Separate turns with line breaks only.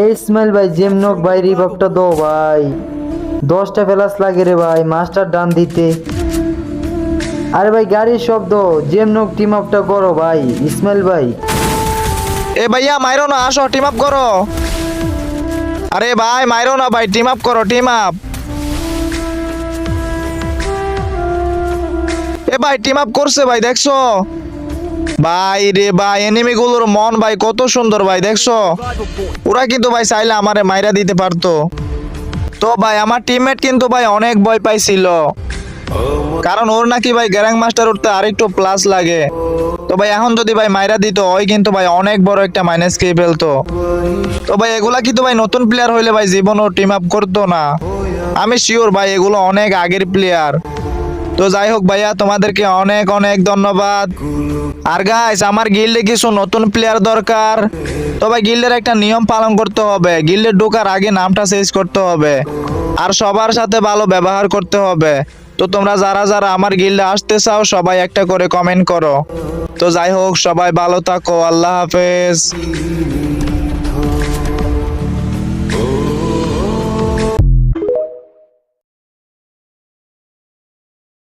এই ইসমাইল ভাই জেমনক ভাই রিভাবটা দো ভাই, 10টা প্লাস লাগে রে ভাই, মাস্টার ডান দিতে। আরে ভাই গাড়ির শব্দ, জেমনক টিম আপটা করো ভাই ইসমাইল ভাই।
এ ভাইয়া মাইরো না, আসো টিম আপ করো। আরে ভাই মাইরো না ভাই, টিম আপ করো, টিম আপ। এ ভাই টিম আপ করছে ভাই, দেখছো ভাই? রে ভাই এনিমি গুলোর মন ভাই কত সুন্দর ভাই, দেখছো? ওরা কিন্তু ভাই চাইলে আমারে মাইরা দিতে পারতো। তো ভাই আমার টিমমেট কিন্তু ভাই অনেক ভয় পাইছিল, কারণ ওর নাকি ভাই গ্যারাং মাস্টার উঠতে আরেকটু প্লাস লাগে। তো ভাই এখন যদি ভাই মাইরা দিত, ওই কিন্তু ভাই অনেক বড় একটা মাইনাস খেয়ে ফেলতো। তো ভাই এগুলা কিন্তু ভাই নতুন প্লেয়ার হইলে ভাই জীবনও টিম আপ করতো না, আমি শিওর ভাই এগুলো অনেক আগের প্লেয়ার। তো যাই হোক ভাইয়া, তোমাদেরকে অনেক অনেক ধন্যবাদ। আর গাইস আমার গিল্ডে কিছু নতুন প্লেয়ার দরকার। তো ভাই গিল্ডের একটা নিয়ম পালন করতে হবে, গিল্ডে ঢোকার আগে নামটা চেঞ্জ করতে হবে, আর সবার সাথে ভালো ব্যবহার করতে হবে। তো তোমরা যারা যারা আমার গিল্ডে আসতে চাও সবাই একটা করে কমেন্ট করো। তো যাই হোক, সবাই ভালো থাকো, আল্লাহ হাফেজ।